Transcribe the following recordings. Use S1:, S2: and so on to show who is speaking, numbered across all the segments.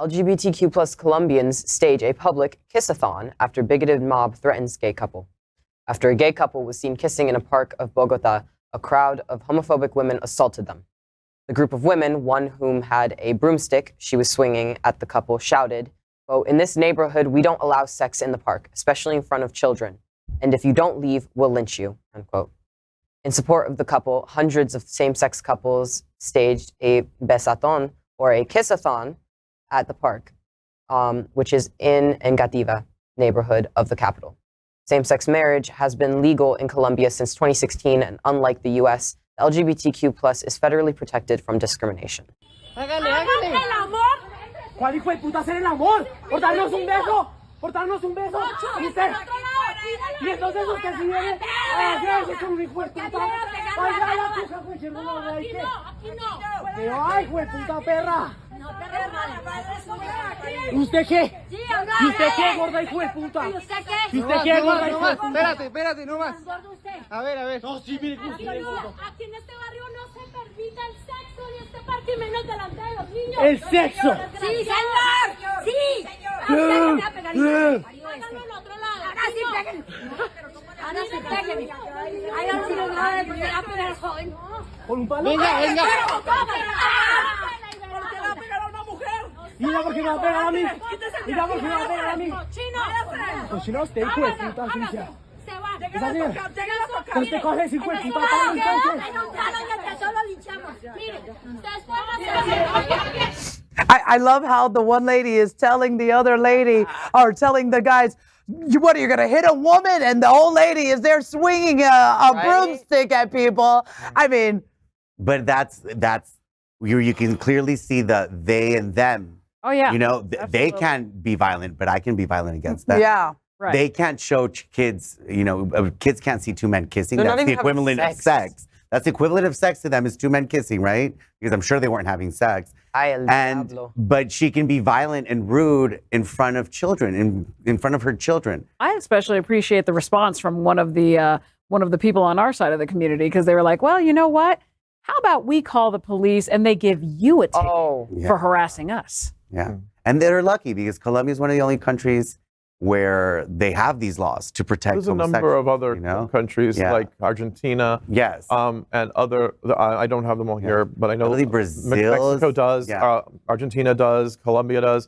S1: LGBTQ plus Colombians stage a public kiss-a-thon after bigoted mob threatens gay couple. After a gay couple was seen kissing in a park of Bogotá, a crowd of homophobic women assaulted them. The group of women, one whom had a broomstick she was swinging at the couple, shouted, quote, "In this neighborhood, we don't allow sex in the park, especially in front of children. And if you don't leave, we'll lynch you," unquote. In support of the couple, hundreds of same-sex couples staged a besatón, or a kiss-a-thon, at the park, which is in Engativá, neighborhood of the capital. Same-sex marriage has been legal in Colombia since 2016, and unlike the US, the LGBTQ plus is federally protected from discrimination.
S2: Hágale, hágale. ¿El amor? ¿Cuál hijo de puta hacer el amor? ¿Por darnos un beso? ¿Por darnos un beso? ¿Viste? Y entonces usted si viene a hacerse con un hijo de puta. Vaya a la puta, pues, hermano, de ahí que. Aquí no. ¿Qué va, hijo de puta perra? No te hermano. ¿Usted qué? ¿Y usted qué, gorda hijo de puta? ¿Y usted qué? ¿Y usted qué, gorda hijo de puta?
S3: Espérate, no más. A ver.
S2: No, sí, mire,
S4: Aquí en este barrio no se permite el sexo ni este parque y menos delante de los niños.
S2: ¡El sexo!
S4: ¡Sí, señor! ¡Sí! ¡Háganlo en otro lado! ¡Ahora sí, pégale! ¡Ahora sí, pégale! ¡Ahora sí, no va a pegar al joven!
S2: ¿Con un palo?
S3: Venga.
S2: ¿Por qué le va a pegar a una mujer? Mira, ¿por qué me va a pegar a mí? Mira, ¿por qué me va a pegar a mí? Pues si no, usted hijo de puta, sucia.
S4: Se va.
S2: Esa señora. Usted coge ese hijo de puta palo, entonces.
S5: I love how the one lady is telling the other lady, or telling the guys, what are you going to hit a woman? And the old lady is there swinging a broomstick at people. I mean.
S6: But that's you can clearly see the they and them.
S7: Oh, yeah.
S6: You know, they can't be violent, but I can be violent against them.
S5: Yeah.
S7: Right.
S6: They can't show kids, you know, kids can't see two men kissing.
S1: They're not
S6: That's the
S1: even having
S6: equivalent of sex. That's the equivalent of sex to them is two men kissing, right? Because I'm sure they weren't having sex. But she can be violent and rude in front of children, in front of her children.
S7: I especially appreciate the response from one of the people on our side of the community, because they were like, well, you know what? How about we call the police and they give you a ticket for harassing us?
S6: Yeah. And they're lucky because Colombia is one of the only countries where they have these laws to protect
S8: There's a number of other countries like Argentina.
S6: Yes.
S8: And other, I don't have them all here, but I know
S6: Brazil,
S8: Mexico does, Argentina does, Colombia does.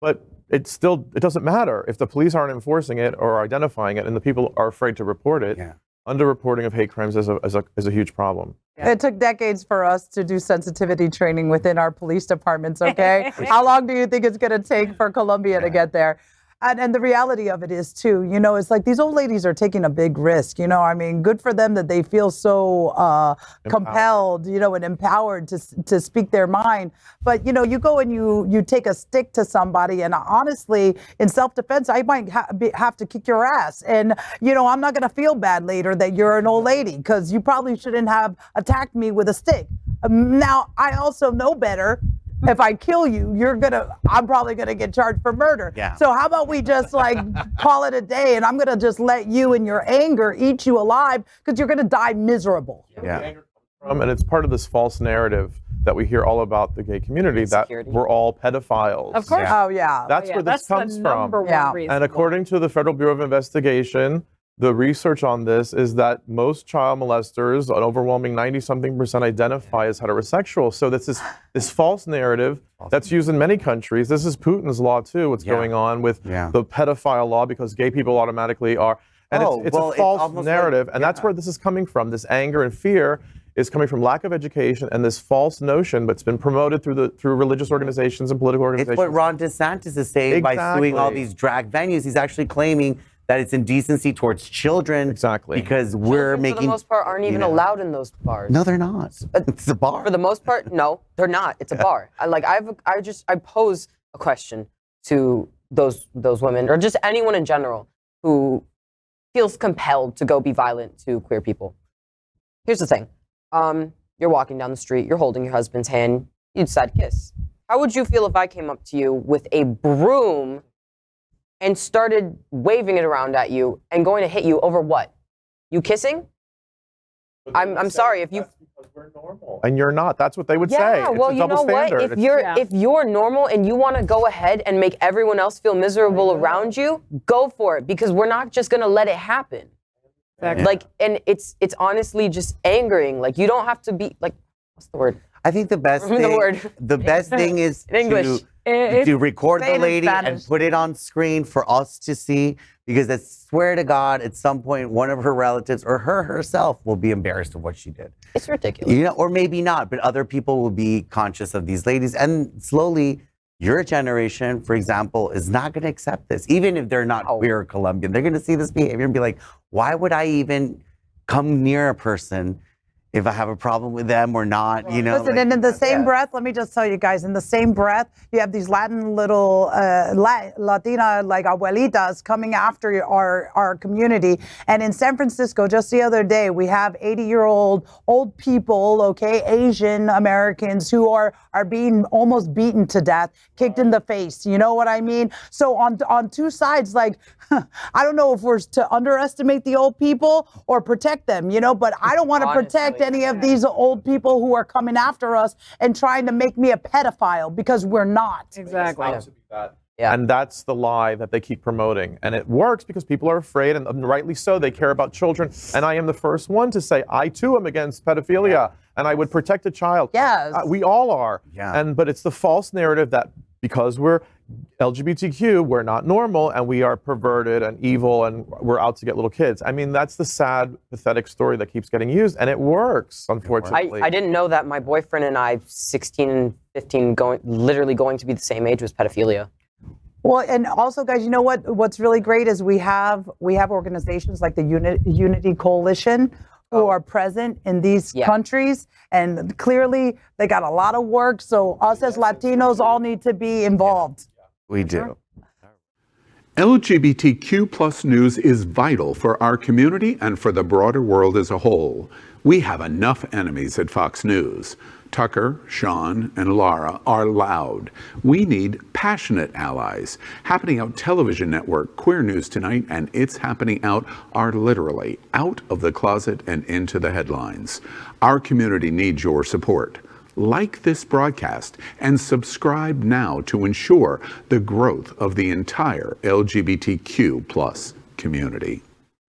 S8: But it doesn't matter if the police aren't enforcing it or identifying it and the people are afraid to report it.
S6: Yeah.
S8: Underreporting of hate crimes is a huge problem.
S5: Yeah. It took decades for us to do sensitivity training within our police departments, okay? How long do you think it's going to take for Colombia to get there? And the reality of it is, too, you know, it's like these old ladies are taking a big risk. You know, I mean, good for them that they feel so compelled, you know, and empowered to speak their mind. But, you know, you go and you take a stick to somebody, and honestly, in self-defense, I might have to kick your ass. And, you know, I'm not going to feel bad later that you're an old lady, because you probably shouldn't have attacked me with a stick. Now, I also know better. If I kill you, I'm probably gonna get charged for murder.
S6: Yeah.
S5: So how about we just like call it a day, and I'm gonna just let you and your anger eat you alive, because you're gonna die miserable.
S6: Yeah.
S8: And it's part of this false narrative that we hear all about the gay community, that we're all pedophiles.
S7: Of course.
S5: Oh yeah.
S8: That's where this comes
S7: the
S8: from.
S7: number one reason.
S8: And according to the Federal Bureau of Investigation, the research on this is that most child molesters, an overwhelming 90-something% identify as heterosexual. So this false narrative that's used in many countries. This is Putin's law too, what's going on with the pedophile law, because gay people automatically are. And it's a false narrative. And that's where this is coming from. This anger and fear is coming from lack of education and this false notion, but it's been promoted through religious organizations and political organizations.
S6: It's what Ron DeSantis is saying by suing all these drag venues. He's actually claiming that it's indecency towards children.
S8: Exactly.
S6: Because we're making.
S1: For the most part, aren't even allowed in those bars.
S6: No, they're not. It's a bar.
S1: For the most part, no, they're not. It's a bar. I pose a question to those women, or just anyone in general who feels compelled to go be violent to queer people. Here's the thing. You're walking down the street, you're holding your husband's hand, you decide to kiss. How would you feel if I came up to you with a broom and started waving it around at you and going to hit you over what? You kissing? I'm sorry if you.
S8: we're normal, and you're not. That's what they would say.
S1: Yeah,
S8: It's
S1: well,
S8: a
S1: you
S8: double
S1: know what?
S8: standard.
S1: If you're normal and you want to go ahead and make everyone else feel miserable around you, go for it, because we're not just gonna let it happen.
S7: Exactly.
S1: Like, and it's honestly just angering. Like, you don't have to be like, what's the word?
S6: I think the best thing, the best thing is
S1: In English.
S6: to record
S5: Say it
S6: the
S5: in
S6: lady and
S5: Spanish.
S6: put it on screen for us to see, because I swear to God, at some point, one of her relatives or her herself will be embarrassed of what she did.
S1: It's ridiculous.
S6: You know, or maybe not, but other people will be conscious of these ladies, and slowly, your generation, for example, is not going to accept this, even if they're not queer or Colombian. They're going to see this behavior and be like, "Why would I even come near a person if I have a problem with them or not?" You know.
S5: Listen, and in the same breath, let me just tell you guys, in the same breath, you have these Latin little Latina like abuelitas coming after our community. And in San Francisco, just the other day, we have 80-year-old old people, okay, Asian Americans who are being almost beaten to death, kicked in the face. You know what I mean? So on two sides, like, I don't know if we're to underestimate the old people or protect them, you know, but I don't want to protect any of these old people who are coming after us and trying to make me a pedophile, because we're not.
S7: Exactly.
S1: Yeah.
S8: And that's the lie that they keep promoting. And it works because people are afraid, and rightly so. They care about children. And I am the first one to say, I too am against pedophilia, and I would protect a child.
S5: Yes.
S8: We all are.
S6: Yeah.
S8: But it's the false narrative that because we're LGBTQ, we're not normal, and we are perverted and evil, and we're out to get little kids. I mean, that's the sad, pathetic story that keeps getting used, and it works, unfortunately.
S1: I didn't know that my boyfriend and I, 16 and 15, literally going to be the same age, was pedophilia.
S5: Well, and also, guys, you know what? What's really great is we have organizations like the Unity Coalition who are present in these countries, and clearly they got a lot of work. So us as Latinos all need to be involved.
S6: We do.
S9: LGBTQ plus news is vital for our community and for the broader world as a whole. We have enough enemies at Fox News. Tucker, Sean, and Lara are loud. We need passionate allies. Happening Out television network, Queer News Tonight, and It's Happening Out are literally out of the closet and into the headlines. Our community needs your support. Like this broadcast and subscribe now to ensure the growth of the entire LGBTQ plus community.